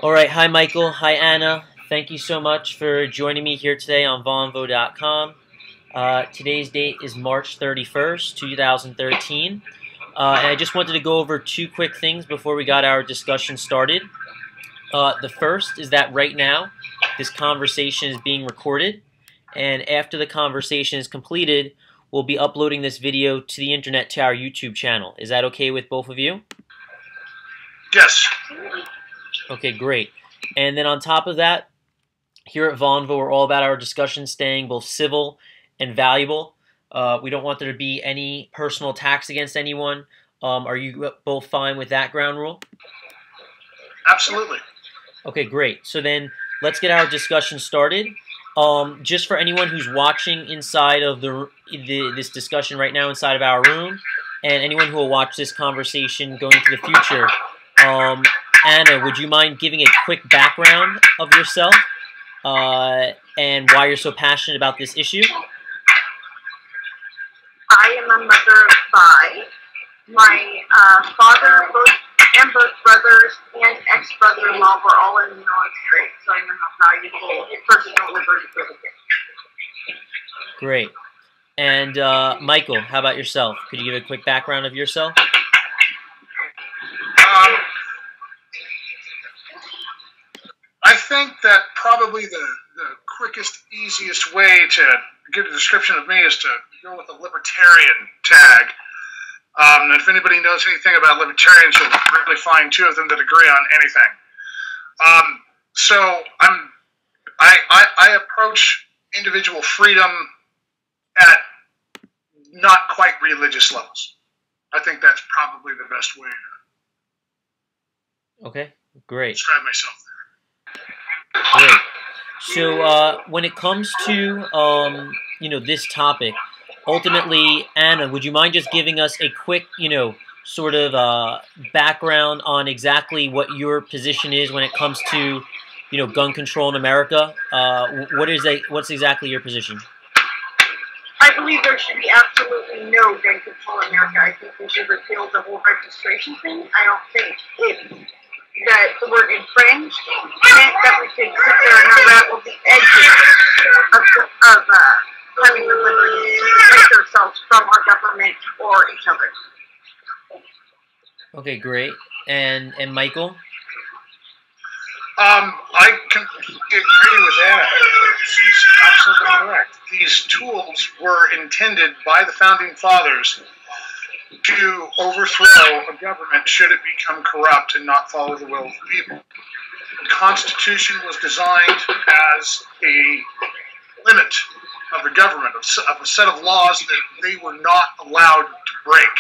All right, hi Michael, hi Anna. Thank you so much for joining me here today on Vonvo.com. Today's date is March 31st, 2013. And I just wanted to go over two quick things before we got our discussion started. The first is that right now, this conversation is being recorded, and after the conversation is completed, we'll be uploading this video to the internet to our YouTube channel. Is that okay with both of you? Yes. Okay, great. And then on top of that, here at Vonvo, we're all about our discussion staying both civil and valuable. We don't want there to be any personal attacks against anyone. Are you both fine with that ground rule? Absolutely. Okay, great. So then let's get our discussion started. Just for anyone who's watching inside of this discussion right now inside of our room, and anyone who will watch this conversation going into the future, Anna, would you mind giving a quick background of yourself and why you're so passionate about this issue? I am a mother of 5. My father both brothers and ex-brother-in-law were all in the military, so I know how valuable personal liberty really is. Great. And Michael, how about yourself? Could you give a quick background of yourself? I think that probably the quickest, easiest way to give a description of me is to go with the libertarian tag. And if anybody knows anything about libertarians, you'll really find 2 of them that agree on anything. So I approach individual freedom at not quite religious levels. I think that's probably the best way Okay, great. to describe myself. Great. So when it comes to this topic, ultimately, Anna, would you mind just giving us a quick sort of background on exactly what your position is when it comes to gun control in America? What's exactly your position? I believe there should be absolutely no gun control in America. I think we should repeal the whole registration thing. I don't think that the word infringe meant that we could sit there and unravel the edges of having the liberty to protect ourselves from our government or each other. Okay, great. And Michael? I completely agree with Anna. She's absolutely correct. These tools were intended by the Founding Fathers to overthrow a government should it become corrupt and not follow the will of the people. The Constitution was designed as a limit of the government, of a set of laws that they were not allowed to break.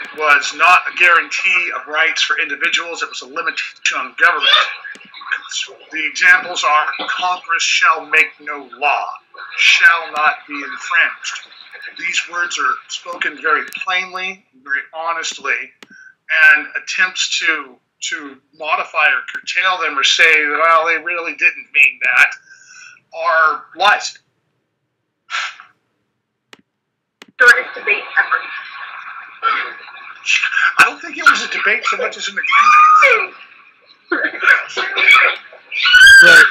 It was not a guarantee of rights for individuals. It was a limitation on government. The examples are: Congress shall make no law, shall not be infringed. These words are spoken very plainly, very honestly, and attempts to modify or curtail them or say that, well, they really didn't mean that, are lies. Shortest debate ever. I don't think it was a debate so much as an agreement. Right.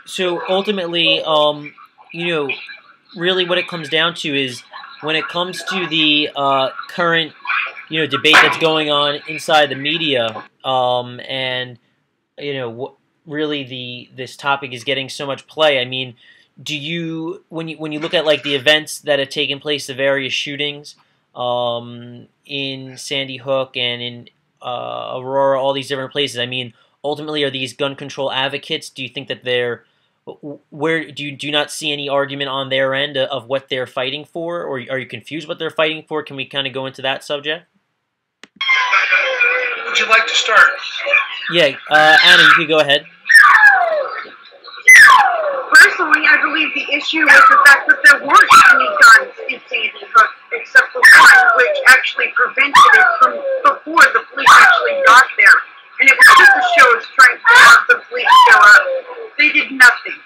So ultimately, really what it comes down to is when it comes to the current, debate that's going on inside the media, and really this topic is getting so much play. I mean, do you when you look at like the events that have taken place, the various shootings in Sandy Hook and in Aurora, all these different places, I mean, ultimately, are these gun control advocates? Do you think that do you not see any argument on their end of what they're fighting for, or are you confused what they're fighting for? Can we kind of go into that subject? Would you like to start? Yeah, Anna, you could go ahead. Personally, I believe the issue was the fact that there weren't any guns in Sandy Hook, except for one, which actually prevented it from before the police actually got there. And it was just a show of strength to have the police show up. They did nothing.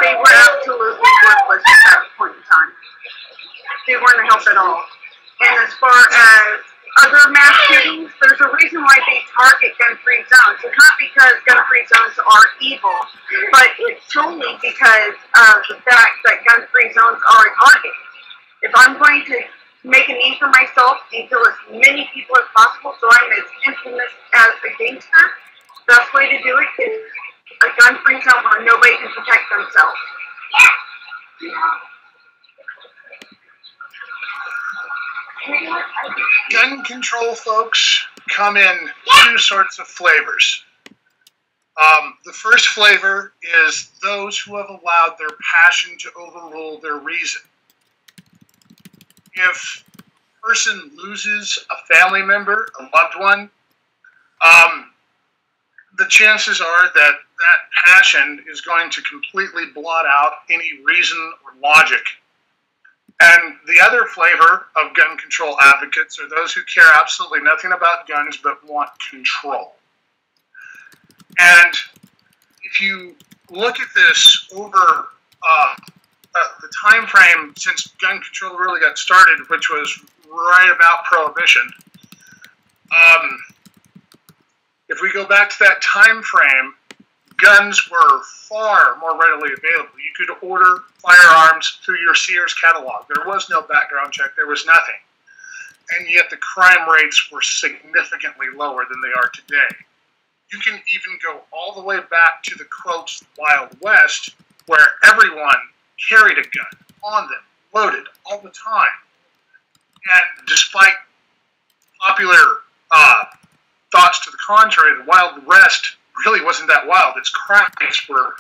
They were absolutely worthless at that point in time. They weren't a help at all. And as far as other mass shootings, there's a reason why they target gun-free zones. It's not because gun-free zones are evil, but it's solely because of the fact that gun-free zones are a target. If I'm going to make a name for myself and kill as many people as possible so I'm as infamous as a gangster, the best way to do it is a gun-free zone where nobody can protect themselves. Gun control folks come in two sorts of flavors. The first flavor is those who have allowed their passion to overrule their reason. If a person loses a family member, a loved one, the chances are that that passion is going to completely blot out any reason or logic. And the other flavor of gun control advocates are those who care absolutely nothing about guns but want control. And if you look at this over the time frame since gun control really got started, which was right about Prohibition, if we go back to that time frame, guns were far more readily available. You could order firearms through your Sears catalog. There was no background check. There was nothing. And yet the crime rates were significantly lower than they are today. You can even go all the way back to the quote Wild West, where everyone carried a gun on them, loaded all the time. And despite popular thoughts to the contrary, the Wild West really wasn't that wild. Its crime rates were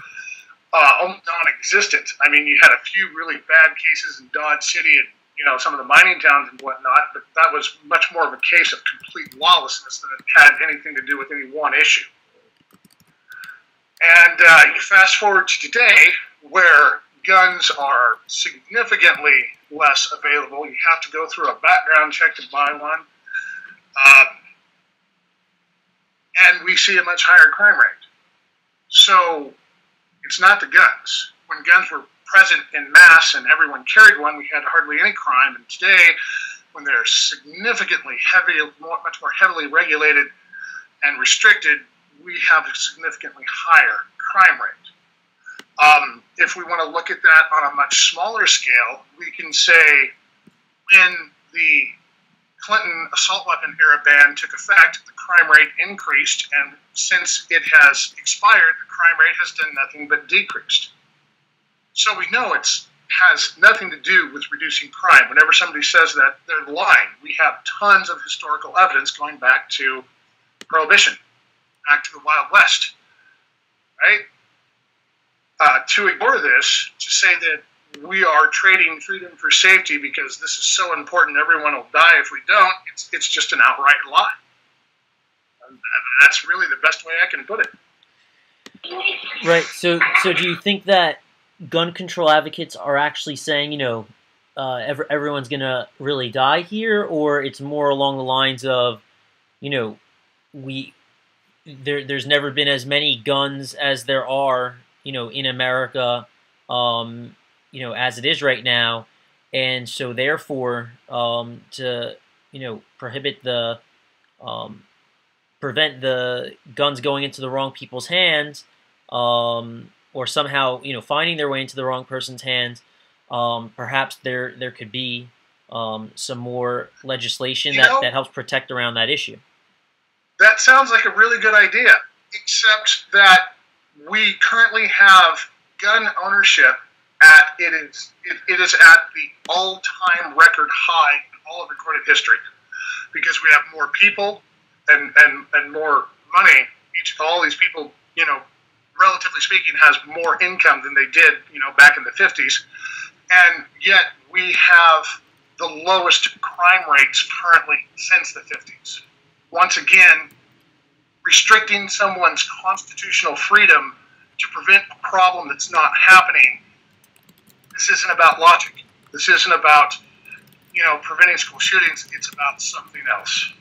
almost non-existent. I mean, you had a few really bad cases in Dodge City and, you know, some of the mining towns and whatnot, but that was much more of a case of complete lawlessness than it had anything to do with any one issue. And you fast forward to today, where guns are significantly less available. You have to go through a background check to buy one. And we see a much higher crime rate. So it's not the guns. When guns were present in mass and everyone carried one, we had hardly any crime. And today, when they're significantly much more heavily regulated and restricted, we have a significantly higher crime rate. If we want to look at that on a much smaller scale, we can say when the Clinton assault weapon era ban took effect, the crime rate increased, and since it has expired, the crime rate has done nothing but decreased. So we know it has nothing to do with reducing crime. Whenever somebody says that, they're lying. We have tons of historical evidence going back to Prohibition, back to the Wild West, right? To ignore this, to say that we are trading freedom for safety because this is so important, everyone will die if we don't, it's just an outright lie. And that's really the best way I can put it. Right. So do you think that gun control advocates are actually saying, you know, everyone's going to really die here, or it's more along the lines of, you know, there's never been as many guns as there are, you know, in America, you know, as it is right now, and so therefore, to, you know, prevent the guns going into the wrong people's hands, or somehow, you know, finding their way into the wrong person's hands, perhaps there could be some more legislation that helps protect around that issue. That sounds like a really good idea, except that we currently have gun ownership it is at the all-time record high in all of recorded history, because we have more people and more money. All these people, you know, relatively speaking, has more income than they did, you know, back in the 50s, and yet we have the lowest crime rates currently since the 50s. Once again, restricting someone's constitutional freedom to prevent a problem that's not happening. This isn't about logic. This isn't about, you know, preventing school shootings. It's about something else.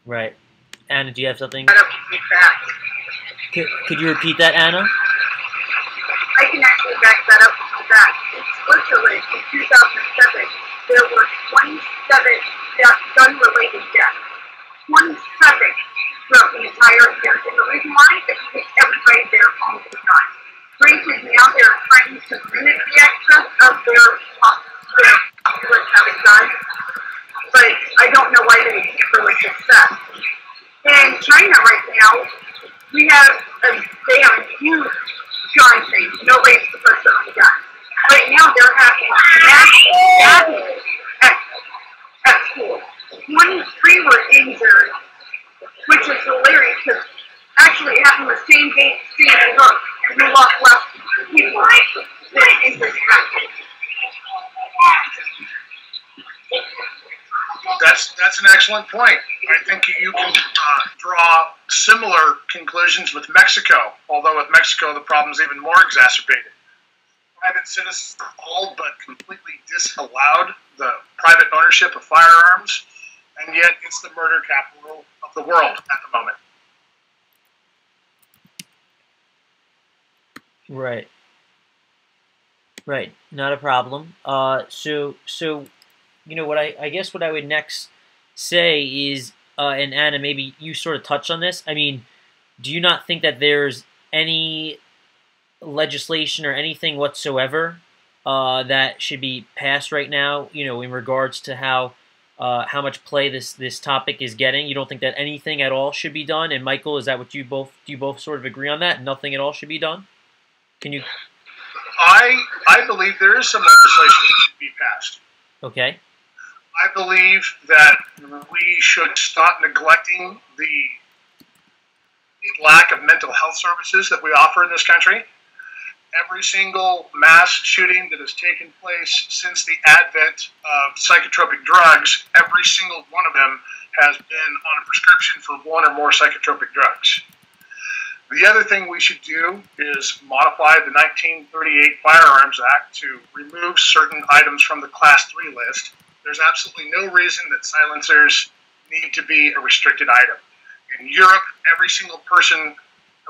Right. Anna, do you have something? Could Could you repeat that, Anna? I can actually back that up with that. In Switzerland in 2007, there were 27 gun-related deaths. 27 throughout the entire year. And the reason why is because everybody there owns a gun. Granted, now they're trying to limit the access of their populace having guns, but I don't know why they can't really success. In China right now, they have a huge gun thing. Nobody's supposed to own guns. Right now, they're having mass gatherings at school. 23 were injured, which is hilarious because actually it happened the same day, same look, and we lost less people than injured happened. That's an excellent point. I think you can draw similar conclusions with Mexico, although with Mexico the problem's even more exacerbated. Private citizens are all but completely disallowed the private ownership of firearms, and yet it's the murder capital of the world at the moment. Right. Right. Not a problem. So you know what I guess what I would next say is, and Anna, maybe you sort of touched on this. I mean, do you not think that there's any legislation or anything whatsoever that should be passed right now, you know, in regards to how much play this topic is getting? You don't think that anything at all should be done? And Michael, is that what do you both sort of agree on that? Nothing at all should be done? Can you? I believe there is some legislation that should be passed. Okay. I believe that we should stop neglecting the lack of mental health services that we offer in this country. Every single mass shooting that has taken place since the advent of psychotropic drugs, every single one of them has been on a prescription for one or more psychotropic drugs. The other thing we should do is modify the 1938 Firearms Act to remove certain items from the Class 3 list. There's absolutely no reason that silencers need to be a restricted item. In Europe, every single person,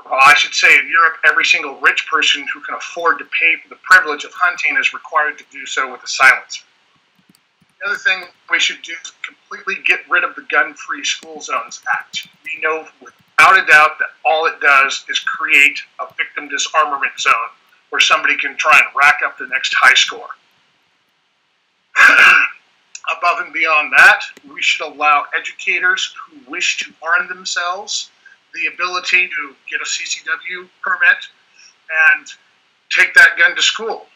well, I should say in Europe, every single rich person who can afford to pay for the privilege of hunting is required to do so with a silencer. The other thing we should do is completely get rid of the Gun-Free School Zones Act. We know without a doubt that all it does is create a victim disarmament zone where somebody can try and rack up the next high score. Above and beyond that, we should allow educators who wish to arm themselves the ability to get a CCW permit and take that gun to school.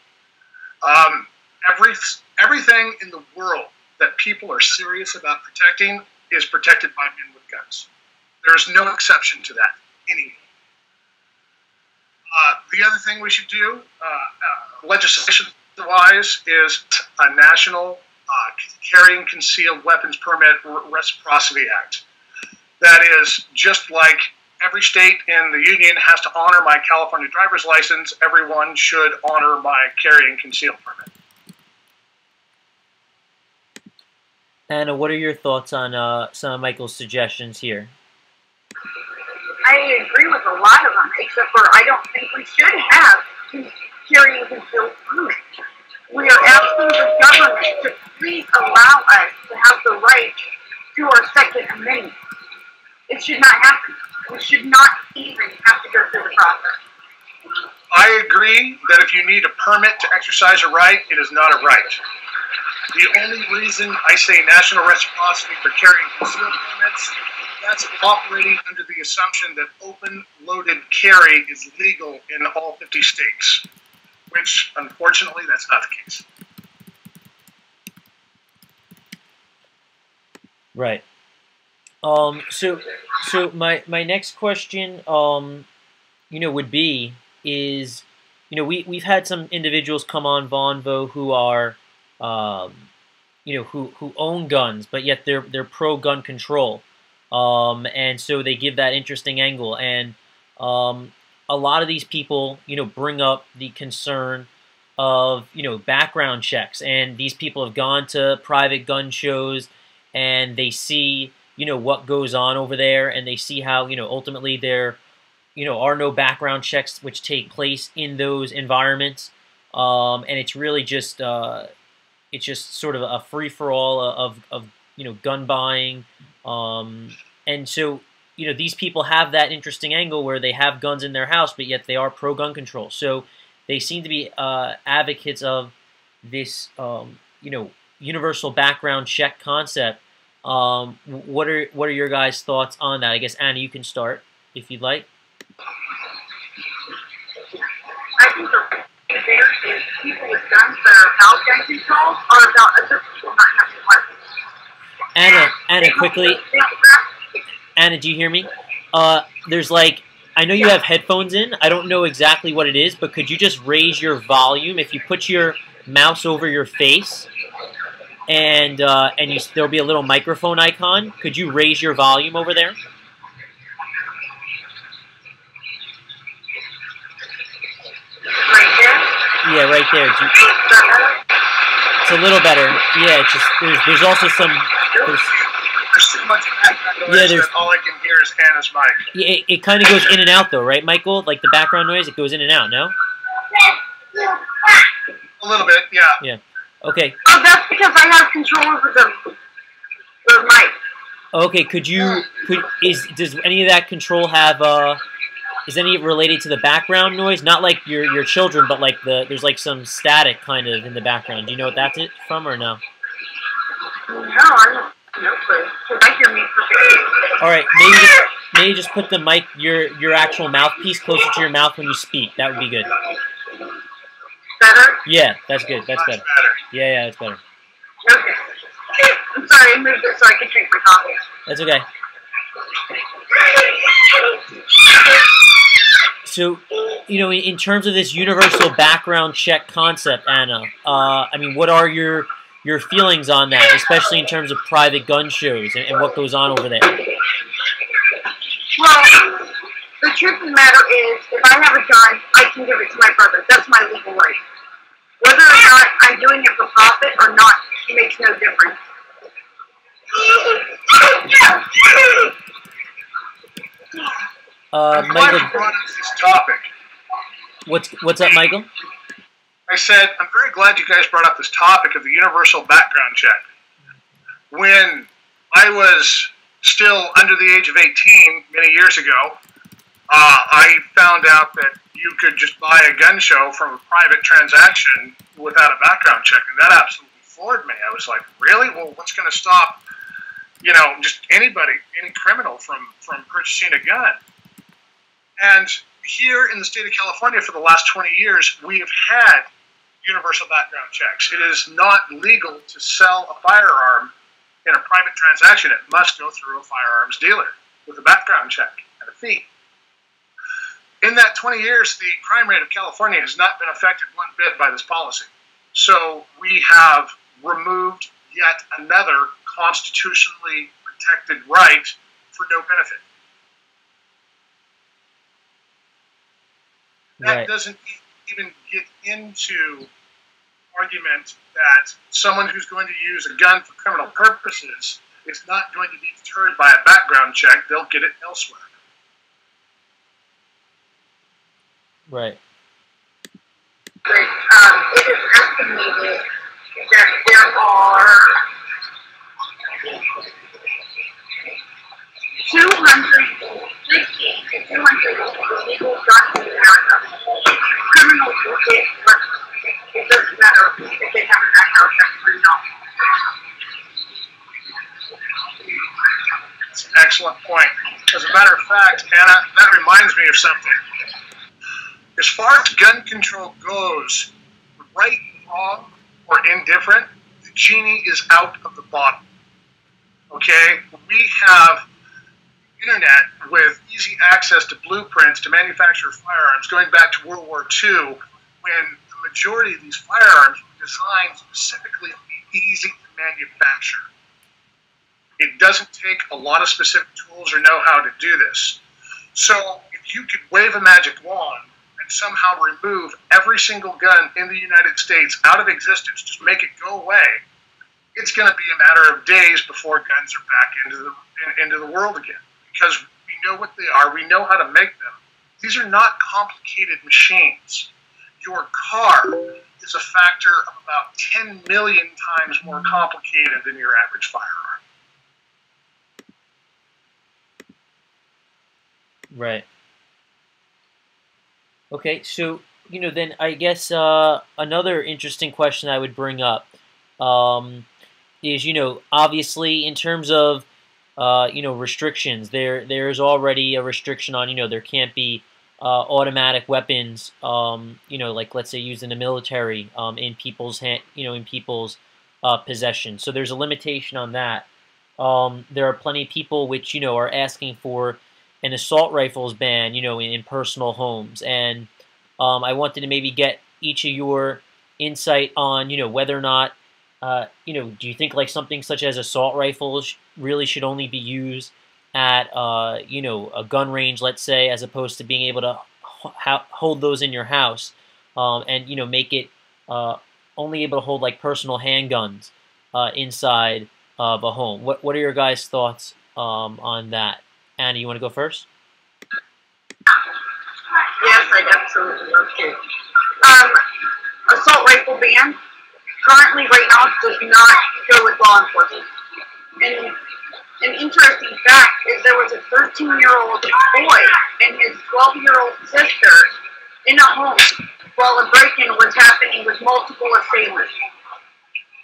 Everything in the world that people are serious about protecting is protected by men with guns. There's no exception to that anyway. The other thing we should do, legislation-wise, is a national Carrying Concealed Weapons Permit Reciprocity Act. That is just like every state in the union has to honor my California driver's license, everyone should honor my carrying concealed permit. Anna, what are your thoughts on some of Michael's suggestions here? I agree with a lot of them, except for I don't think we should have carrying concealed permits. We are asking the government to please allow us to have the right to our Second Amendment. It should not happen. We should not even have to go through the process. I agree that if you need a permit to exercise a right, it is not a right. The only reason I say national reciprocity for carrying concealed permits, that's operating under the assumption that open, loaded carry is legal in all 50 states, which, unfortunately, that's not the case. Right. So my next question, would be is, we've had some individuals come on Vonvo who are, who own guns, but yet they're pro gun control, and so they give that interesting angle, and a lot of these people, bring up the concern of, background checks, and these people have gone to private gun shows, and they see, what goes on over there, and they see how, ultimately there, are no background checks which take place in those environments, and it's really just, it's just sort of a free for all of gun buying, and so these people have that interesting angle where they have guns in their house, but yet they are pro gun control. So they seem to be advocates of this universal background check concept. What are your guys' thoughts on that? I guess Anna, you can start if you'd like. I think the there is people with guns that are about gun control are about other people not having weapons. Anna, quickly. Anna, do you hear me? There's I know you have headphones in. I don't know exactly what it is, but could you just raise your volume if you put your mouse over your face, and there'll be a little microphone icon. Could you raise your volume over there? Right there? Yeah, right there. It's a little better. Yeah, it's just there's also some. There's too much background noise that all I can hear is Anna's mic. Yeah, it kind of goes in and out though, right, Michael? Like the background noise, it goes in and out, no? A little bit, yeah. Yeah. Okay. Oh, that's because I have control over the mic. Okay, does any of that control have is any related to the background noise? Not like your children, but like there's like some static kind of in the background. Do you know what that's from or no? No, I don't. No clue. I hear me perfectly. All right, maybe just put the mic, your actual mouthpiece closer to your mouth when you speak. That would be good. Better? Yeah, that's good. That's Much better. better. Yeah, that's better. Okay. I'm sorry, I moved it so I could drink my coffee. That's okay. So, in terms of this universal background check concept, Anna, I mean, what are your feelings on that, especially in terms of private gun shows and what goes on over there? Well, the truth of the matter is, if I have a gun, I can give it to my brother. That's my legal right. Whether or not I'm doing it for profit or not, it makes no difference. I'm glad Michael, you brought up this topic. what's up, Michael? I said, I'm very glad you guys brought up this topic of the universal background check. When I was still under the age of 18 many years ago, I found out that you could just buy a gun show from a private transaction without a background check, and that absolutely floored me. I was like, really? Well, what's going to stop, just anybody, any criminal from purchasing a gun? And here in the state of California for the last 20 years, we have had universal background checks. It is not legal to sell a firearm in a private transaction. It must go through a firearms dealer with a background check and a fee. In that 20 years, the crime rate of California has not been affected one bit by this policy. So we have removed yet another constitutionally protected right for no benefit. That doesn't even get into argument that someone who's going to use a gun for criminal purposes is not going to be deterred by a background check. They'll get it elsewhere. Right. It is estimated that there are 250 to 200 legal guns in America. Criminals will get arrested. It doesn't matter if they have a background check or not. That's an excellent point. As a matter of fact, Anna, that reminds me of something. As far as gun control goes, right, wrong, or indifferent, the genie is out of the bottle. Okay? We have internet with easy access to blueprints to manufacture firearms going back to World War II, when the majority of these firearms were designed specifically to be easy to manufacture. It doesn't take a lot of specific tools or know-how to do this. So if you could wave a magic wand and somehow remove every single gun in the United States out of existence, just make it go away, it's going to be a matter of days before guns are back into the world again. Because we know what they are, we know how to make them. These are not complicated machines. Your car is a factor of about 10 million times more complicated than your average firearm. Right. Okay, so then I guess another interesting question I would bring up is obviously in terms of restrictions, there's already a restriction on there can't be automatic weapons like let's say used in the military in people's possession. So there's a limitation on that. There are plenty of people which are asking for an assault rifles ban in personal homes, and I wanted to maybe get each of your insight on whether or not do you think like something such as assault rifles really should only be used at a gun range, let's say, as opposed to being able to hold those in your house, and make it only able to hold like personal handguns inside of a home. What are your guys' thoughts on that? Anna, you want to go first? Yes, I'd absolutely love to. Assault rifle ban currently right now does not go with law enforcement. And an interesting fact is there was a 13-year-old boy and his 12-year-old sister in a home while a break-in was happening with multiple assailants.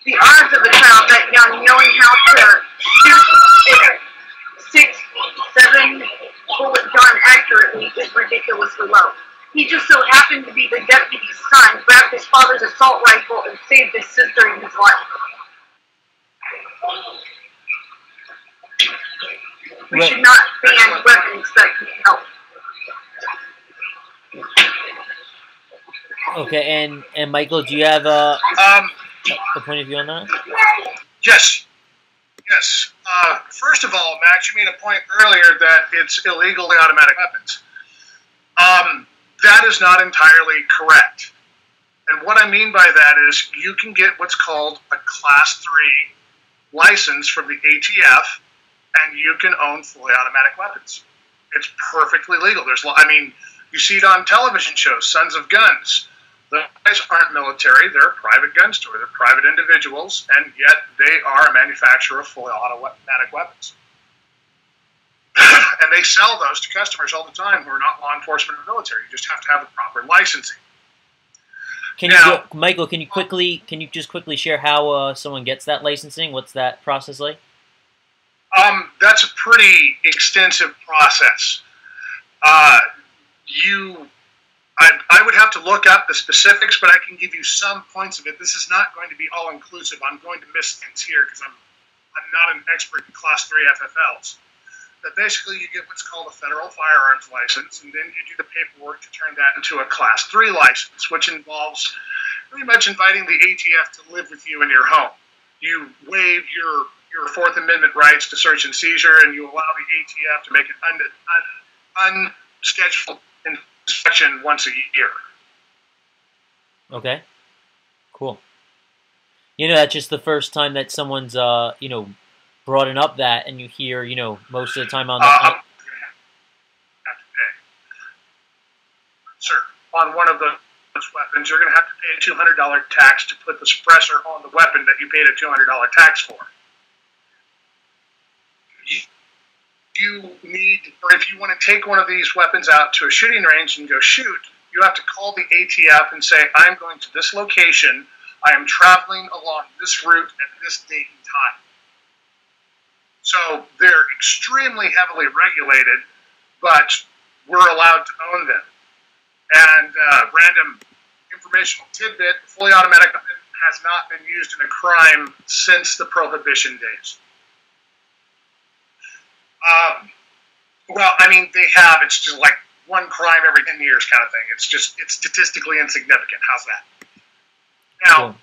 The odds of a child that young knowing how to shoot a 6-7 bullet gun accurately is ridiculously low. He just so happened to be the deputy's son, grabbed his father's assault rifle, and saved his sister and his life. We should not ban weapons that can help. Okay, and Michael, do you have a point of view on that? Yes. Yes. First of all, Max, you made a point earlier that it's illegal to automatic weapons. That is not entirely correct. And what I mean by that is you can get what's called a Class 3 license from the ATF, and you can own fully automatic weapons. It's perfectly legal. You see it on television shows, Sons of Guns. The guys aren't military. They're a private gun store. They're private individuals, and yet they are a manufacturer of fully automatic weapons. And they sell those to customers all the time who are not law enforcement or military. You just have to have the proper licensing. Michael, can you just quickly share how someone gets that licensing? What's that process like? That's a pretty extensive process. I would have to look up the specifics, but I can give you some points of it. This is not going to be all inclusive. I'm going to miss things here because I'm not an expert in Class 3 FFLs. But basically, you get what's called a federal firearms license, and then you do the paperwork to turn that into a Class 3 license, which involves pretty much inviting the ATF to live with you in your home. You waive your Fourth Amendment rights to search and seizure, and you allow the ATF to make an unscheduled inspection once a year. Okay, cool. That's just the first time that someone's brought up that, and you hear most of the time on the. Have to pay. Sir, on one of those weapons, you're going to have to pay a $200 tax to put the suppressor on the weapon that you paid a $200 tax for. You need, or if you want to take one of these weapons out to a shooting range and go shoot, you have to call the ATF and say, I'm going to this location, I am traveling along this route at this date and time. So they're extremely heavily regulated, but we're allowed to own them. And random informational tidbit, fully automatic weapon has not been used in a crime since the Prohibition days. They have. It's just like one crime every 10 years kind of thing. It's statistically insignificant. How's that? Now, cool.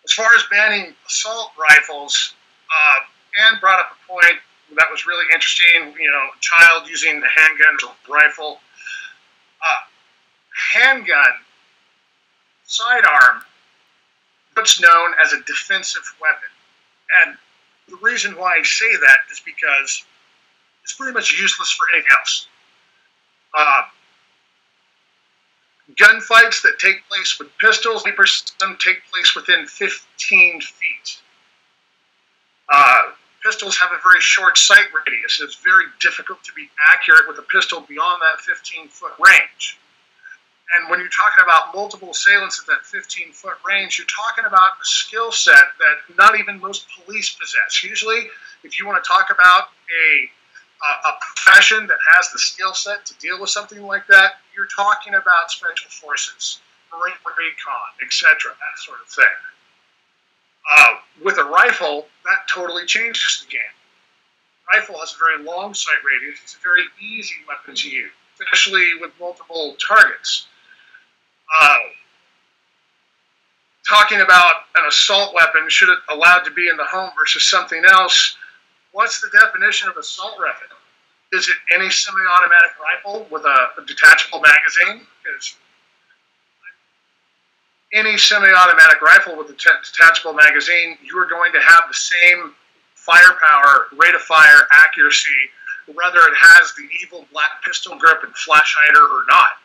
As far as banning assault rifles, Anne brought up a point that was really interesting. Child using a handgun or rifle. Handgun, sidearm, what's known as a defensive weapon. And the reason why I say that is because it's pretty much useless for anything else. Gunfights that take place with pistols, 80% of them take place within 15 feet. Pistols have a very short sight radius. It's very difficult to be accurate with a pistol beyond that 15-foot range. And when you're talking about multiple assailants at that 15-foot range, you're talking about a skill set that not even most police possess. Usually, if you want to talk about a profession that has the skill set to deal with something like that, you're talking about special forces, Marine recon, etc., that sort of thing. With a rifle, that totally changes the game. A rifle has a very long sight radius. It's a very easy weapon to use, especially with multiple targets. Talking about an assault weapon, should it allowed to be in the home versus something else, what's the definition of assault weapon? Is it any semi-automatic rifle with a detachable magazine? Any semi-automatic rifle with a detachable magazine, you are going to have the same firepower, rate of fire, accuracy, whether it has the evil black pistol grip and flash hider or not.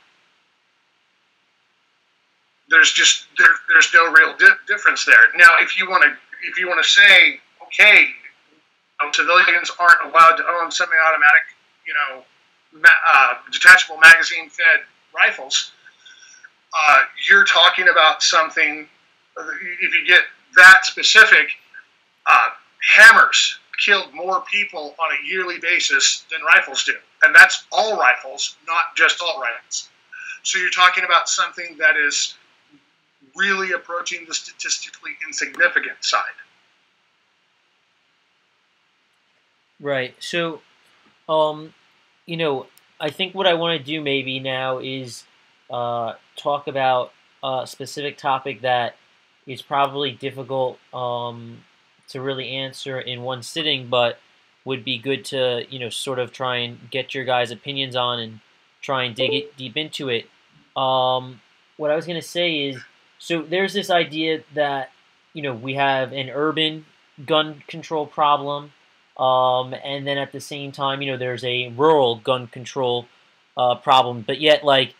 There's no real difference there. Now, if you want to say, okay, civilians aren't allowed to own semi-automatic, detachable magazine-fed rifles, you're talking about something. If you get that specific, hammers killed more people on a yearly basis than rifles do, and that's all rifles, not just all rifles. So you're talking about something that is really approaching the statistically insignificant side. Right. So, I think what I want to do maybe now is talk about a specific topic that is probably difficult to really answer in one sitting, but would be good to, sort of try and get your guys' opinions on and try and dig it deep into it. What I was going to say is, so there's this idea that, we have an urban gun control problem, and then at the same time, there's a rural gun control problem. But yet, a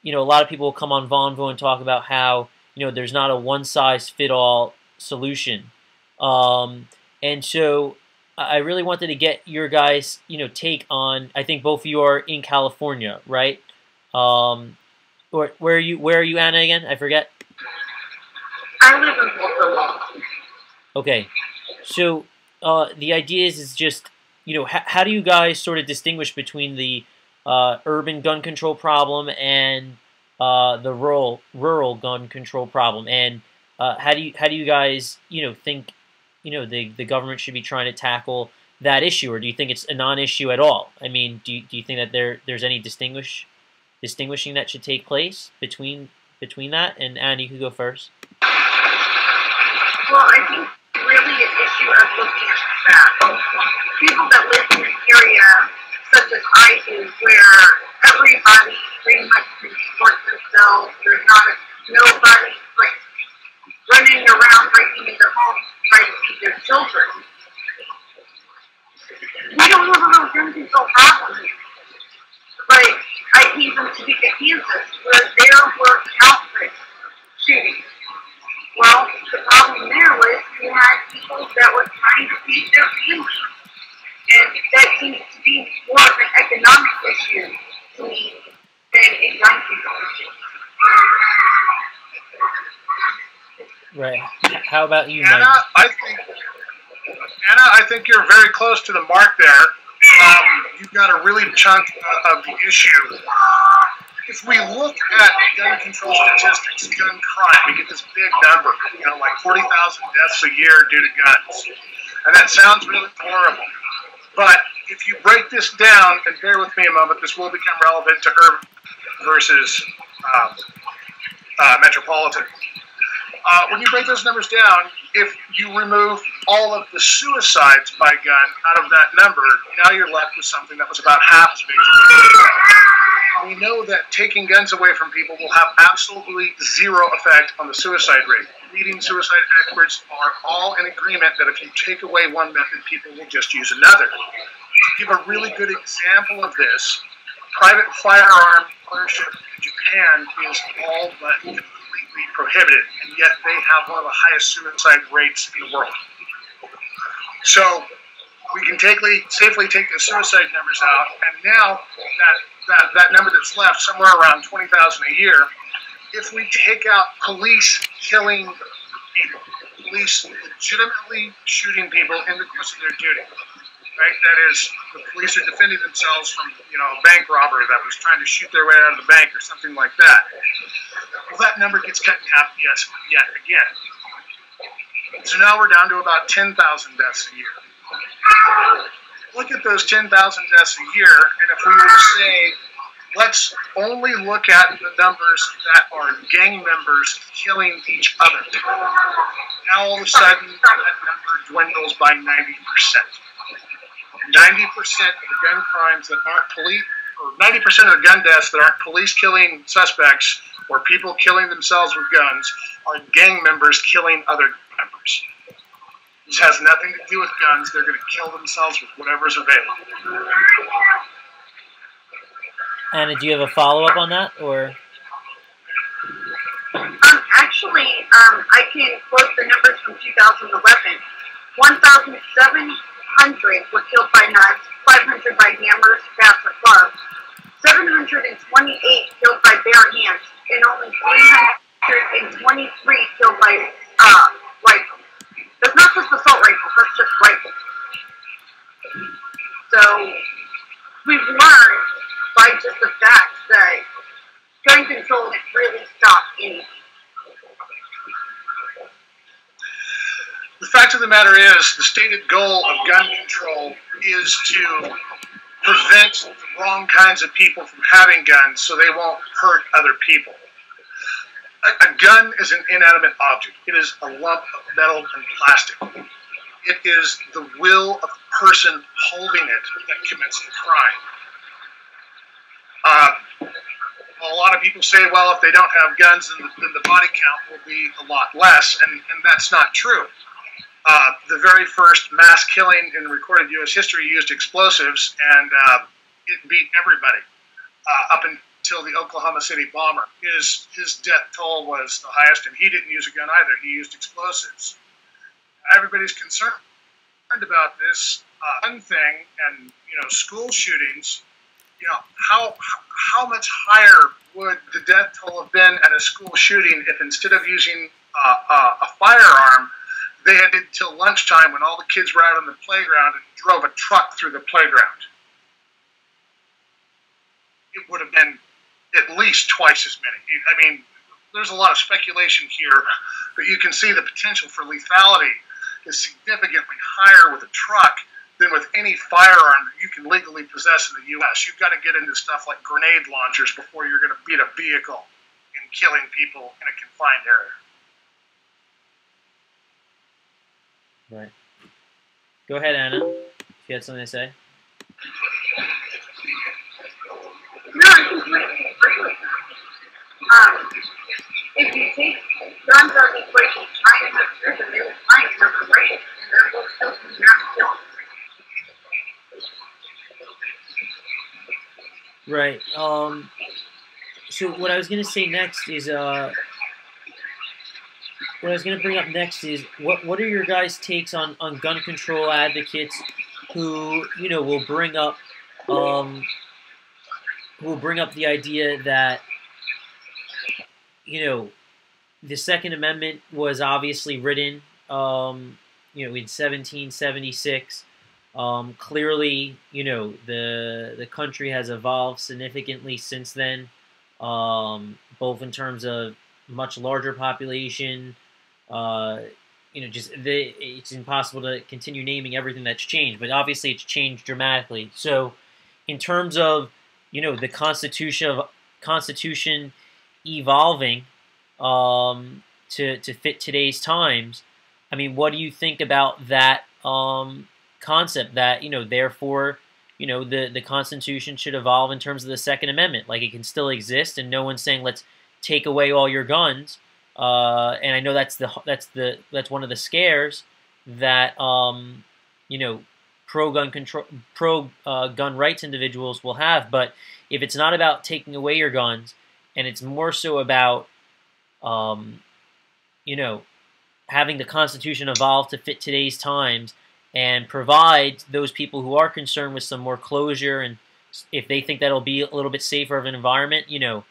lot of people will come on Vonvo and talk about how, there's not a one-size-fit-all solution. And so I really wanted to get your guys, take on, I think both of you are in California, right? Or where are you, Anna, again? I forget. I live in Florida. Okay. So the idea is just, how do you guys sort of distinguish between the urban gun control problem and the rural gun control problem, and how do you guys think the government should be trying to tackle that issue, or do you think it's a non-issue at all? I mean, do you think that there's any distinguishing that should take place between that? And Anna, you could go first. Well, I think really an issue of looking at the facts. People that live in an area such as I do, where everybody pretty much can support themselves, there's nobody running around breaking into homes trying to feed their children. We don't have a real gun control problem here. I can even speak at Kansas, where there were countless shootings. Well, the problem there was you had people that were trying to feed their families. And that seems to be more of an economic issue to me than a gun control issue. Right. How about you, Anna? Mike? I think you're very close to the mark there. You've got a really chunk of the issue. If we look at gun control statistics, gun crime, we get this big number, like 40,000 deaths a year due to guns. And that sounds really horrible. But if you break this down, and bear with me a moment, this will become relevant to urban versus metropolitan. When you break those numbers down, if you remove all of the suicides by gun out of that number, now you're left with something that was about half as big as it. We know that taking guns away from people will have absolutely zero effect on the suicide rate. Leading suicide experts are all in agreement that if you take away one method, people will just use another. To give a really good example of this, private firearm ownership in Japan is all but completely prohibited, and yet they have one of the highest suicide rates in the world. So we can safely take the suicide numbers out, and now that number that's left, somewhere around 20,000 a year, if we take out police killing people, police legitimately shooting people in the course of their duty, right? That is, the police are defending themselves from, a bank robber that was trying to shoot their way out of the bank or something like that. Well, that number gets cut in half yet again. So now we're down to about 10,000 deaths a year. Look at those 10,000 deaths a year, and if we were to say, let's only look at the numbers that are gang members killing each other, now all of a sudden that number dwindles by 90%. 90% of the gun crimes that aren't police, or 90% of the gun deaths that aren't police killing suspects or people killing themselves with guns are gang members killing other members. This has nothing to do with guns. They're going to kill themselves with whatever's available. Anna, do you have a follow-up on that, or? Actually, I can quote the numbers from 2011. 1,700 were killed by knives, 500 by hammers, bats, or clubs, 728 killed by bare hands, and only 323 killed by rifles. That's not just assault rifles, that's just rifles. So, we've learned by just the fact that gun control has really stopped anything. The fact of the matter is, the stated goal of gun control is to prevent the wrong kinds of people from having guns so they won't hurt other people. A gun is an inanimate object. It is a lump of metal and plastic. It is the will of the person holding it that commits the crime. A lot of people say, well, if they don't have guns, then the body count will be a lot less, and that's not true. The very first mass killing in recorded U.S. history used explosives, and it beat everybody up until the Oklahoma City bomber. His death toll was the highest, and he didn't use a gun either. He used explosives. Everybody's concerned about this gun thing and school shootings. How much higher would the death toll have been at a school shooting if instead of using a firearm, they had it till lunchtime when all the kids were out on the playground and drove a truck through the playground? It would have been at least twice as many. I mean, there's a lot of speculation here, but you can see the potential for lethality is significantly higher with a truck than with any firearm that you can legally possess in the U.S. You've got to get into stuff like grenade launchers before you're going to beat a vehicle in killing people in a confined area. Right. Go ahead, Anna, if you had something to say. No, I completely agree with that. If you take guns out of the equation, China has driven, they will find another way, and there will still be mass killing. Right. So what I was going to say next is, what I was going to bring up next is, what are your guys' takes on gun control advocates who, will bring up the idea that, the Second Amendment was obviously written, in 1776. Clearly, the country has evolved significantly since then, both in terms of much larger population. It's impossible to continue naming everything that's changed, but obviously it's changed dramatically. So, in terms of the Constitution evolving to fit today's times, I mean, what do you think about that concept that therefore the Constitution should evolve in terms of the Second Amendment? Like, it can still exist, and no one's saying let's take away all your guns. And I know that's one of the scares that pro-gun control, gun rights individuals will have. But if it's not about taking away your guns, and it's more so about, you know, having the Constitution evolve to fit today's times and provide those people who are concerned with some more closure, and if they think that'll be a little bit safer of an environment, you know,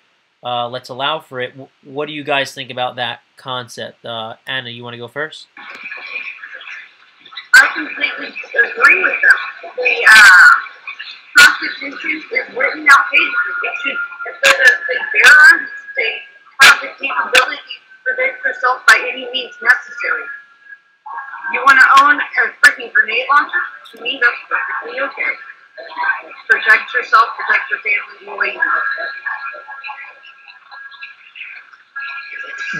let's allow for it. What do you guys think about that concept? Anna, you want to go first? I completely agree with them. The Constitution is written out pages. It should, if there's a bear arms, they have the capability to protect yourself by any means necessary. You want to own a freaking grenade launcher? To me, that's perfectly okay. Protect yourself, protect your family, the way you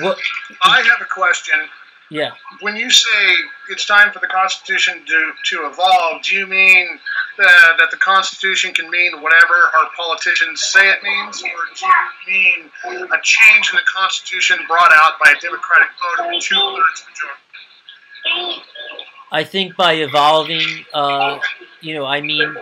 know. What? I have a question. Yeah. When you say it's time for the Constitution to evolve, do you mean that the Constitution can mean whatever our politicians say it means, or do you mean a change in the Constitution brought out by a Democratic vote of 2/3 majority? I think by evolving, you know, I mean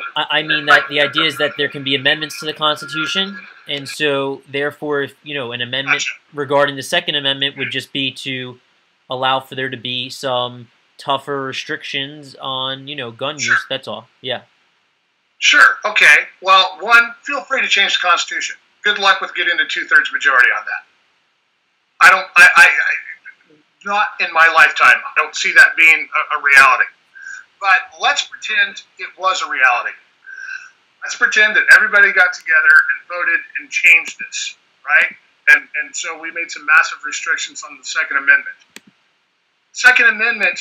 that the idea is that there can be amendments to the Constitution, and so therefore, if, you know, an amendment regarding the Second Amendment would just be to allow for there to be some tougher restrictions on, you know, gun use. That's all. Yeah. Sure. Okay. Well, one, feel free to change the Constitution. Good luck with getting a 2/3 majority on that. Not in my lifetime. I don't see that being a reality. But let's pretend it was a reality. Let's pretend that everybody got together and voted and changed this, right? And so we made some massive restrictions on the Second Amendment. Second Amendment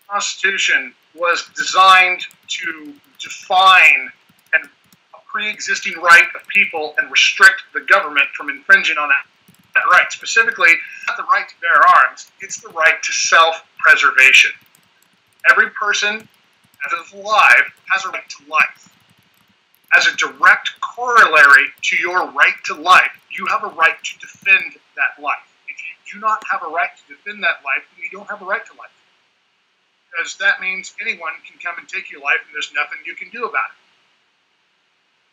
Constitution was designed to define a pre-existing right of people and restrict the government from infringing on that right. Specifically, not the right to bear arms, it's the right to self-preservation. Every person that is alive has a right to life. As a direct corollary to your right to life, you have a right to defend that life. If you do not have a right to defend that life, then you don't have a right to life. Because that means anyone can come and take your life and there's nothing you can do about it.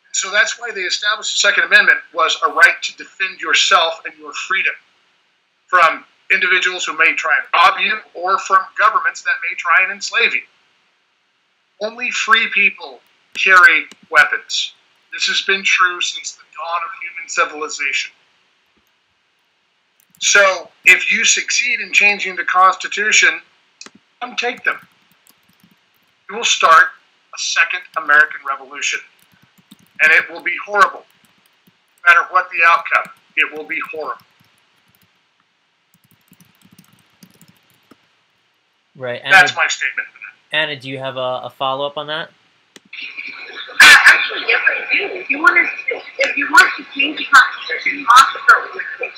And so that's why they established the Second Amendment was a right to defend yourself and your freedom from individuals who may try and rob you or from governments that may try and enslave you. Only free people carry weapons. This has been true since the dawn of human civilization. So, if you succeed in changing the Constitution, come take them. You will start a second American Revolution. And it will be horrible. No matter what the outcome, it will be horrible. Right. That's my statement. Anna, do you have a follow-up on that? Actually, yes, I do. If you want to change the Constitution, you have to start with your state.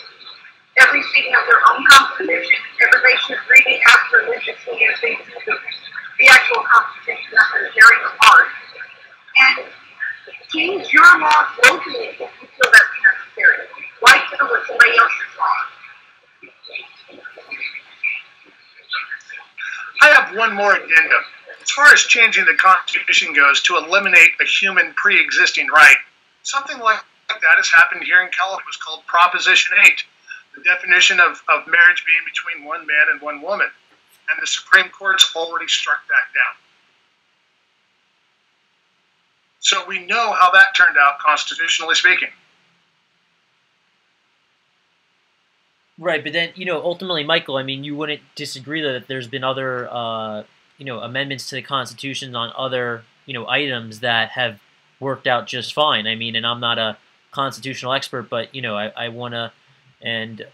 Every state has their own constitution. Everybody should read it after religiously and think the actual Constitution that they're tearing apart. And change your laws locally if you feel that's necessary. Why fiddle with somebody else's law? I have one more addendum. As far as changing the Constitution goes to eliminate a human pre-existing right, something like that has happened here in California. It was called Proposition 8, the definition of marriage being between one man and one woman. And the Supreme Court's already struck that down. So we know how that turned out, constitutionally speaking. Right, but then, you know, ultimately, Michael, I mean, you wouldn't disagree that there's been other, you know, amendments to the Constitution on other, you know, items that have worked out just fine. I mean, and I'm not a constitutional expert, but, you know, I want to, and,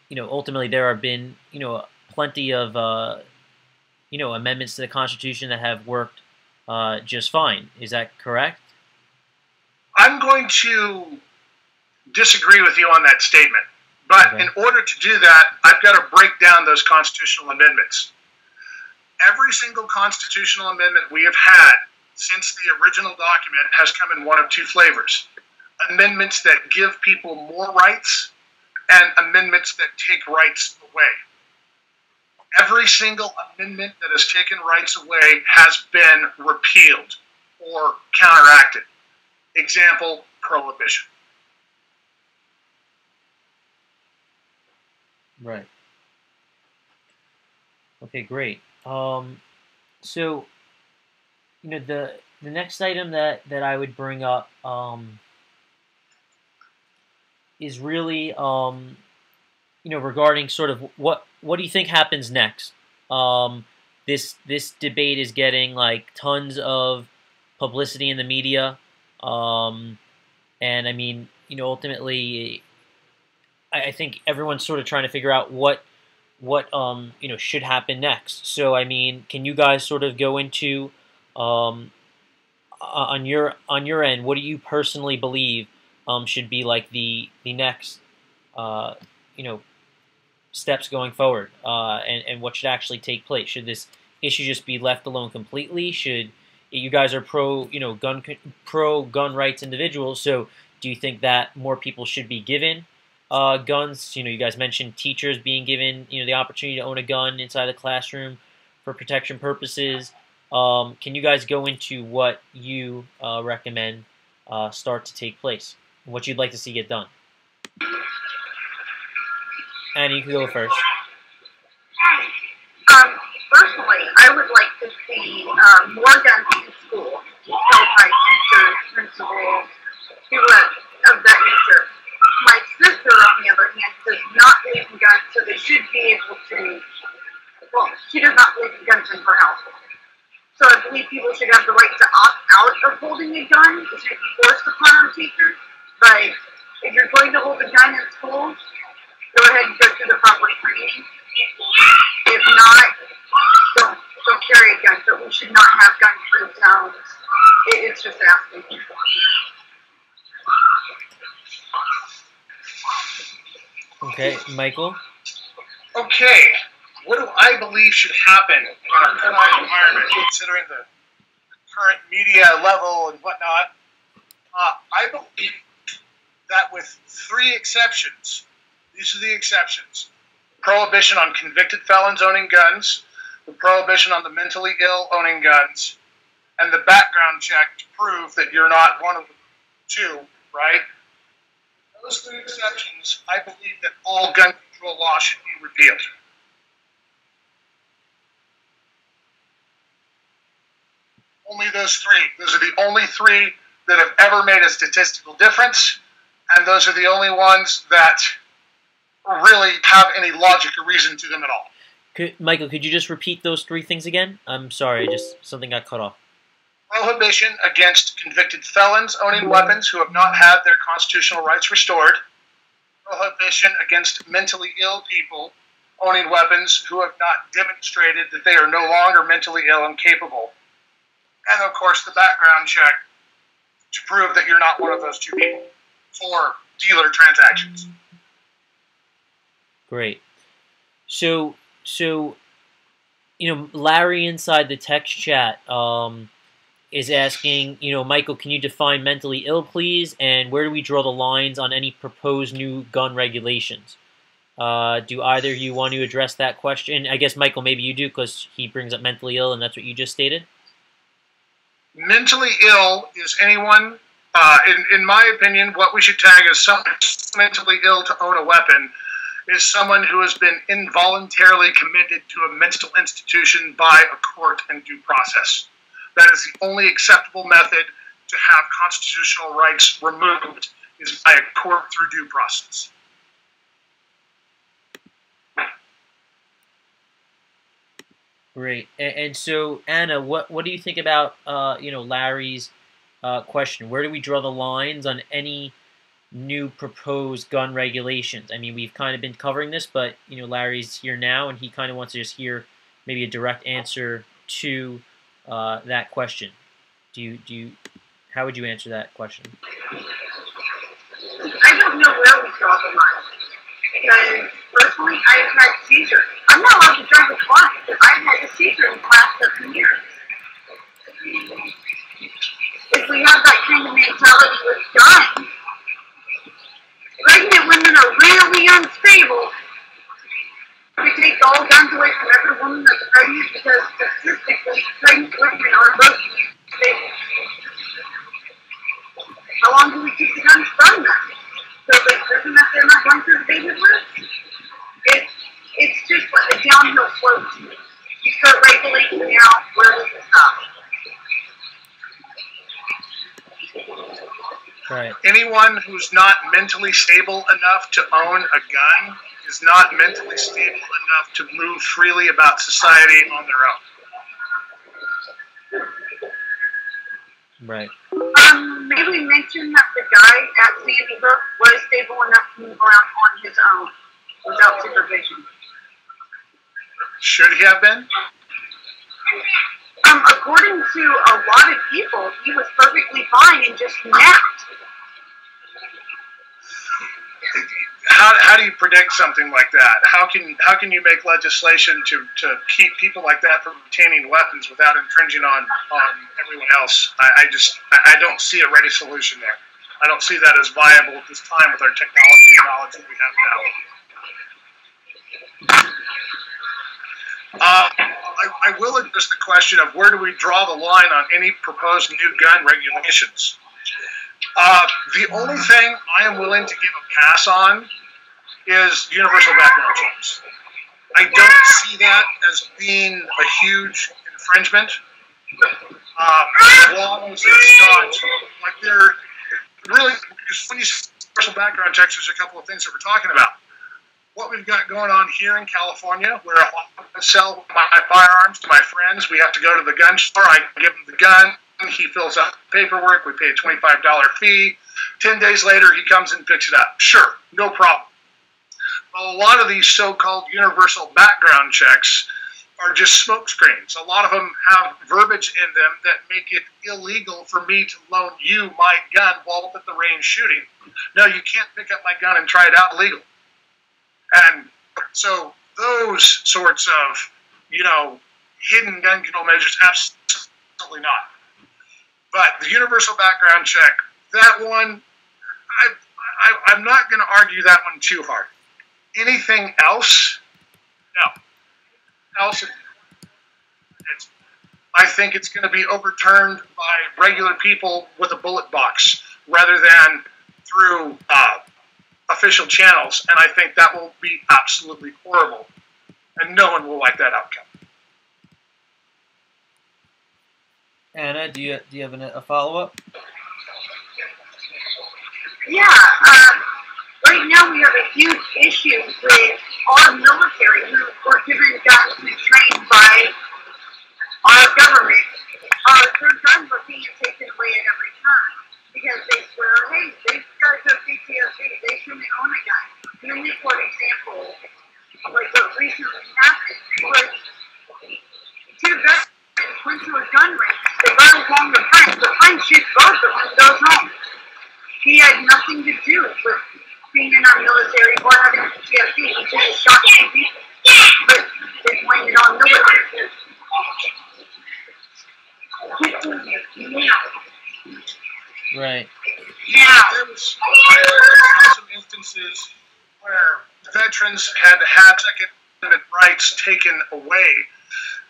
you know, ultimately there have been, you know, plenty of, you know, amendments to the Constitution that have worked just fine. Is that correct? I'm going to disagree with you on that statement. But in order to do that, I've got to break down those constitutional amendments. Every single constitutional amendment we have had since the original document has come in one of two flavors. Amendments that give people more rights and amendments that take rights away. Every single amendment that has taken rights away has been repealed or counteracted. Example, prohibition. Right. Okay, great. So, the next item that I would bring up is really regarding sort of what do you think happens next? This debate is getting like tons of publicity in the media, and I mean, ultimately, I think everyone's sort of trying to figure out what should happen next. So I mean, can you guys sort of go into on your end, what do you personally believe should be like the next you know steps going forward, and what should actually take place? Should this issue just be left alone completely? Should you guys are pro gun rights individuals, so do you think that more people should be given guns? You guys mentioned teachers being given the opportunity to own a gun inside the classroom for protection purposes. Can you guys go into what you recommend start to take place, and what you'd like to see get done? Annie, you can go first. Personally, I would like to see more guns in school, held by teachers, principals, people of that nature. My sister, on the other hand, does not believe in guns, so they should be able to, well, she does not believe in guns in her household. So I believe people should have the right to opt out of holding a gun. It should be forced upon our teachers. But if you're going to hold a gun in school, go ahead and go through the proper training. If not, don't carry a gun. But we should not have gun-free towns. It's just asking people. Okay, Michael? Okay, what do I believe should happen in our current environment, considering the current media level and whatnot? I believe that with 3 exceptions, these are the exceptions: prohibition on convicted felons owning guns, the prohibition on the mentally ill owning guns, and the background check to prove that you're not one of the 2, right? Those 3 exceptions, I believe that all gun control law should be repealed. Only those 3. Those are the only 3 that have ever made a statistical difference, and those are the only ones that really have any logic or reason to them at all. Michael, could you just repeat those 3 things again? I'm sorry, something got cut off. Prohibition against convicted felons owning weapons who have not had their constitutional rights restored. Prohibition against mentally ill people owning weapons who have not demonstrated that they are no longer mentally ill and capable. And, of course, the background check to prove that you're not one of those 2 people for dealer transactions. Great. So Larry inside the text chat is asking, Michael, can you define mentally ill, please? And where do we draw the lines on any proposed new gun regulations? Do either of you want to address that question? I guess, Michael, maybe you do, because he brings up mentally ill, and that's what you just stated. Mentally ill is anyone, in my opinion, what we should tag as someone mentally ill to own a weapon is someone who has been involuntarily committed to a mental institution by a court and due process. That is the only acceptable method to have constitutional rights removed, is by a court through due process. Great. And so, Anna, what do you think about Larry's question? Where do we draw the lines on any new proposed gun regulations? I mean, we've kind of been covering this, but Larry's here now, and he kind of wants to just hear maybe a direct answer to that question. How would you answer that question? I don't know where we draw the line. Because personally, I've had seizures. I'm not allowed to drive a car because I've had a seizure in the last 7 years. If we have that kind of mentality with guns, pregnant women are really unstable. We take all guns away from woman that's pregnant because statistically pregnant women are most stable. How long do we keep the guns from them? So the person that they're not going through the baby with? It's just like a downhill slope to me. You start regulating now, where does it stop? Right. Anyone who's not mentally stable enough to own a gun is not mentally stable enough to move freely about society on their own. Right. Maybe we mentioned that the guy at Sandy Hook was stable enough to move around on his own without supervision. Should he have been? According to a lot of people, he was perfectly fine and just napped. How do you predict something like that? How can you make legislation to keep people like that from obtaining weapons without infringing on everyone else? I don't see a ready solution there. I don't see that as viable at this time with our technology and knowledge that we have now. I will address the question of where do we draw the line on any proposed new gun regulations. The only thing I am willing to give a pass on is universal background checks. I don't see that as being a huge infringement. As long as it's not, like they're really, when you say universal background checks, there's a couple of things that we're talking about. What we've got going on here in California, where I sell my firearms to my friends, we have to go to the gun store, I give him the gun, he fills out the paperwork, we pay a $25 fee, 10 days later he comes and picks it up. Sure, no problem. Well, a lot of these so-called universal background checks are just smoke screens. A lot of them have verbiage in them that make it illegal for me to loan you my gun while at the range shooting. No, you can't pick up my gun and try it out legal. And so those sorts of, hidden gun control measures, absolutely not. But the universal background check, that one, I'm not going to argue that one too hard. Anything else? No. I think it's going to be overturned by regular people with a bullet box rather than through official channels, and I think that will be absolutely horrible, and no one will like that outcome. Anna, do you have a follow-up? Yeah, right now we have a huge issue with our military who were given guns and trained by our government. Their guns are being taken away at every turn because they swear, hey, these guys have PTSD, they shouldn't own a gun. And then, for example, like what recently happened was two veterans went to a gun range. They got along the friend shoots both of them and goes home. He had nothing to do with being in our military or having PTSD. He just shot two people. But they blamed it on military. Right. Yeah, there was some instances where veterans had Second Amendment rights taken away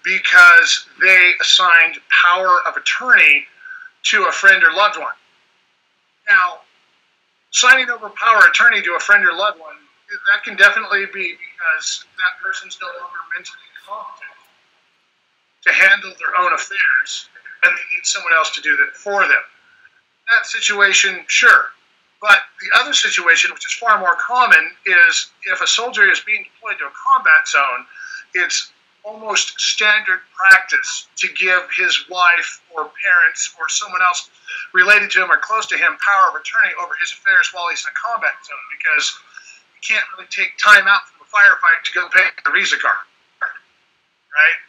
because they assigned power of attorney to a friend or loved one. Now, signing over power of attorney to a friend or loved one, that can definitely be because that person's no longer mentally competent to handle their own affairs, and they need someone else to do that for them. That situation, sure. But the other situation, which is far more common, is if a soldier is being deployed to a combat zone, it's almost standard practice to give his wife or parents or someone else related to him or close to him power of attorney over his affairs while he's in a combat zone, because you can't really take time out from a firefight to go pay a Visa card, right?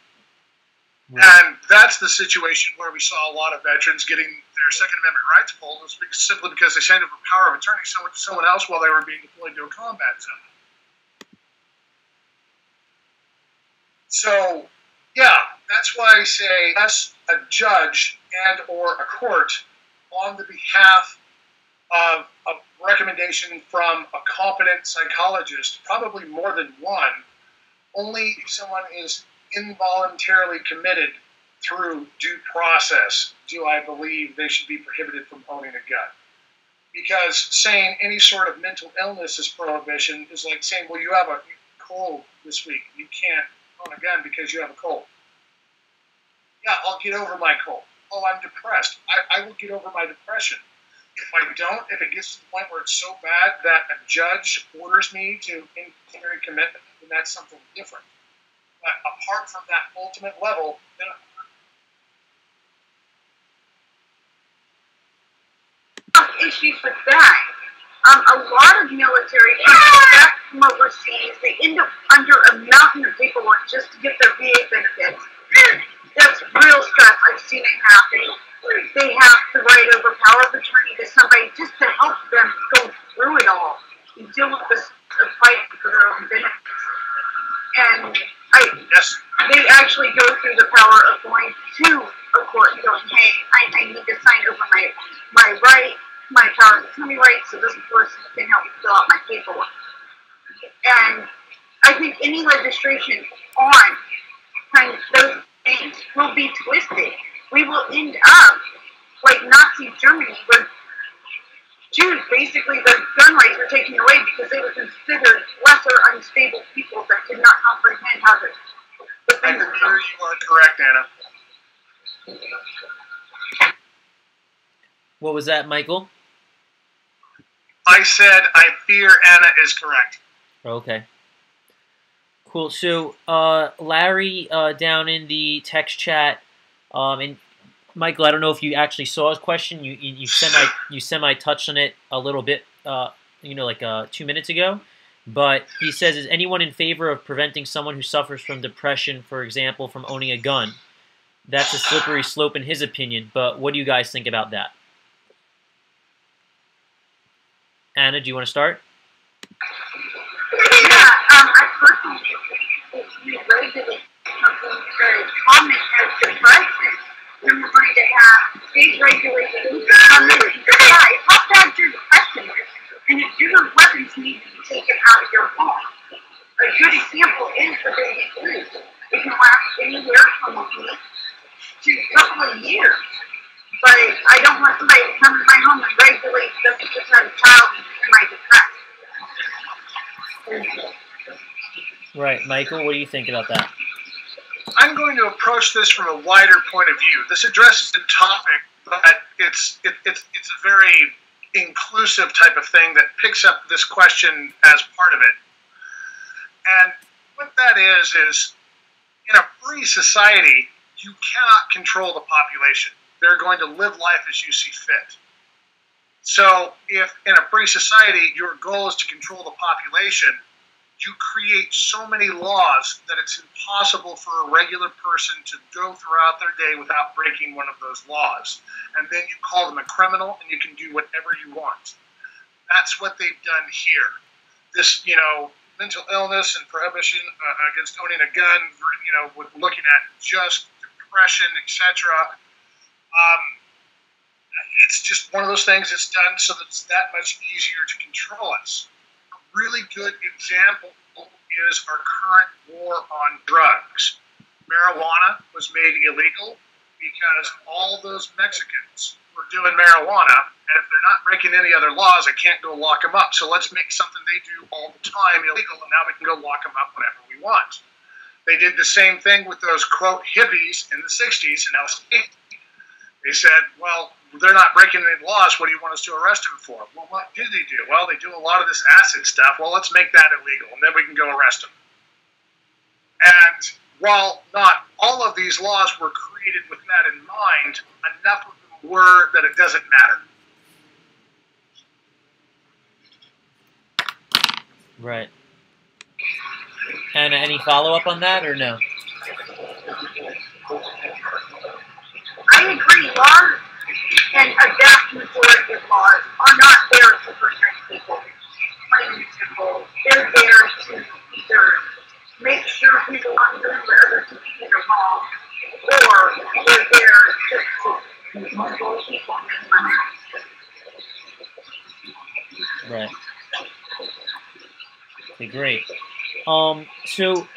And that's the situation where we saw a lot of veterans getting their Second Amendment rights pulled, was simply because they signed over power of attorney to someone else while they were being deployed to a combat zone. So, yeah, that's why I say as a judge and or a court on the behalf of a recommendation from a competent psychologist, probably more than one, only if someone is involuntarily committed through due process do I believe they should be prohibited from owning a gun. Because saying any sort of mental illness is prohibition is like saying, well, you have a cold this week. You can't own a gun because you have a cold. Yeah, I'll get over my cold. Oh, I'm depressed. I will get over my depression. If I don't, if it gets to the point where it's so bad that a judge orders me to involuntary commitment, then that's something different. But apart from that ultimate level, then issues with that. A lot of military people back from overseas, they end up under a mountain of paperwork just to get their VA benefits. That's real stress. I've seen it happen. They have to write over power of attorney to somebody just to help them go through it all and deal with the fight for their own benefits. And they actually go through the power of going to a court and going, hey, I need to sign over my right, my power of attorney right, so this person can help me fill out my paperwork. And I think any legislation on kind of those things will be twisted. We will end up like Nazi Germany, where Jews, basically, their gun rights were taken away because they were considered lesser, unstable people that did not comprehend how to defend themselves. You are correct, Anna. What was that, Michael? I said I fear Anna is correct. Okay. Cool. So, Larry down in the text chat, and Michael, I don't know if you actually saw his question. You semi touched on it a little bit, like 2 minutes ago. But he says, is anyone in favor of preventing someone who suffers from depression, for example, from owning a gun? That's a slippery slope in his opinion. But what do you guys think about that? Anna, do you want to start? Yeah, I personally think if we regulate something very common as depression, then we're going to have state regulations come in and decide how bad your depression is, and if your weapons need to be taken out of your home. A good example is the baby blues. It can last anywhere from a week to a couple of years. But I don't want somebody to come to my home and regulate just because I have a child and my depressed. Right. Michael, what do you think about that? I'm going to approach this from a wider point of view. This addresses the topic, but it's a very inclusive type of thing that picks up this question as part of it. And what that is in a free society, you cannot control the population. They're going to live life as you see fit. So if in a free society your goal is to control the population, you create so many laws that it's impossible for a regular person to go throughout their day without breaking one of those laws. And then you call them a criminal and you can do whatever you want. That's what they've done here. This, mental illness and prohibition against owning a gun, with looking at just depression, etc. It's just one of those things that's done so that it's that much easier to control us. A really good example is our current war on drugs. Marijuana was made illegal because all those Mexicans were doing marijuana, and if they're not breaking any other laws, I can't go lock them up. So let's make something they do all the time illegal, and now we can go lock them up whenever we want. They did the same thing with those, quote, hippies in the 60s in LA. They said, well, they're not breaking any laws. What do you want us to arrest them for? Well, what do they do? Well, they do a lot of this acid stuff. Well, let's make that illegal, and then we can go arrest them. And while not all of these laws were created with that in mind, enough of them were that it doesn't matter. Right. And any follow-up on that, or no? I agree. Laws and a vast majority of laws are not there to protect people. Plain and simple. They're there to either make sure people aren't doing what other people are wrong, or they're there just to control people and make money. Right. Okay, great. So,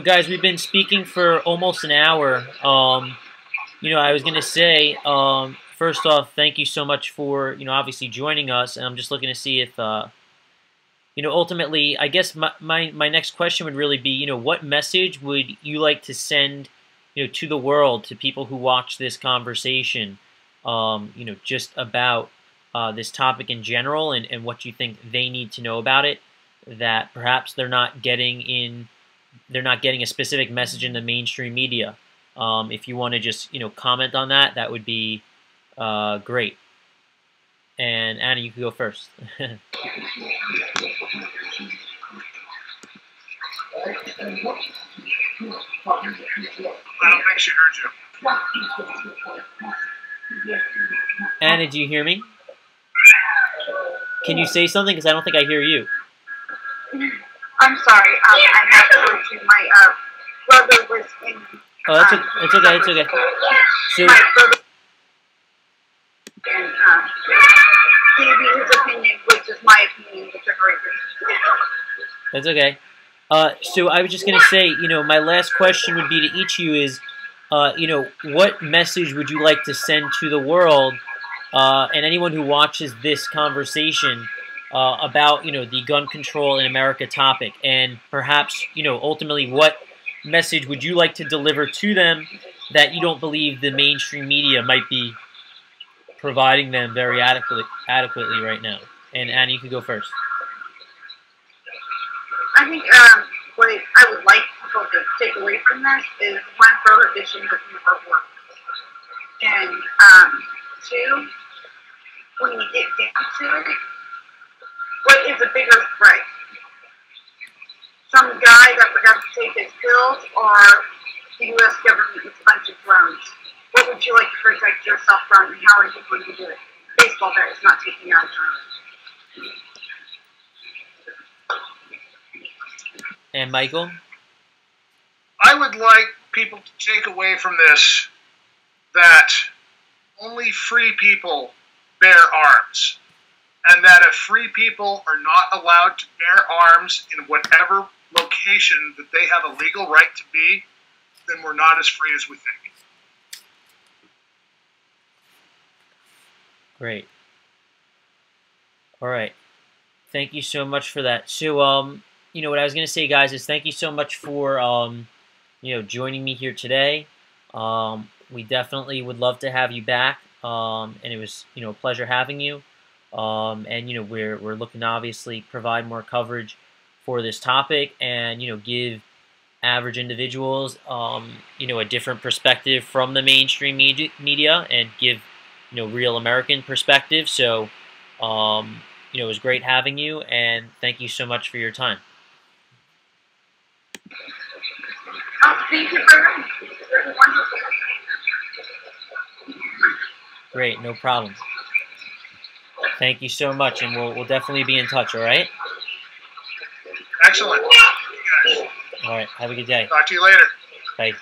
guys, we've been speaking for almost an hour. I was going to say, first off, thank you so much for, obviously joining us. And I'm just looking to see if, ultimately, I guess my next question would really be, what message would you like to send, to the world, to people who watch this conversation, just about this topic in general and what you think they need to know about it, that perhaps they're not getting a specific message in the mainstream media. If you want to just, comment on that, that would be great. And Anna, you can go first. I don't think she heard you. Anna, do you hear me? Can you say something? Because I don't think I hear you. I'm sorry. I have to go to my brother was in. Oh, it's okay. It's okay. So, My brother and gave me his opinion, which is my opinion, which I agree with. that's okay. So I was just going to say, my last question would be to each of you is, what message would you like to send to the world and anyone who watches this conversation about, the gun control in America topic, and perhaps, ultimately, what message would you like to deliver to them that you don't believe the mainstream media might be providing them very adequately right now? And Anna, you can go first. I think what I would like people to take away from this is, one, prohibition does never work. And two, when you get down to it, what is a bigger threat? Some guy that forgot to take his pills, or the U.S. government with a bunch of drones? What would you like to protect yourself from, and how are you going to do it? Baseball bat is not taking out drones. And Michael? I would like people to take away from this that only free people bear arms, and that if free people are not allowed to bear arms in whatever location that they have a legal right to be, then we're not as free as we think. Great. All right. Thank you so much for that. So, what I was going to say, guys, is thank you so much for, joining me here today. We definitely would love to have you back, and it was, a pleasure having you. And, we're looking to obviously provide more coverage for this topic and, give average individuals, a different perspective from the mainstream media and give, real American perspective. So, it was great having you, and thank you so much for your time. Thank you very much. Great, no problem. Thank you so much, and we'll definitely be in touch, all right? Excellent. Thank you guys. All right, have a good day. Talk to you later. Bye.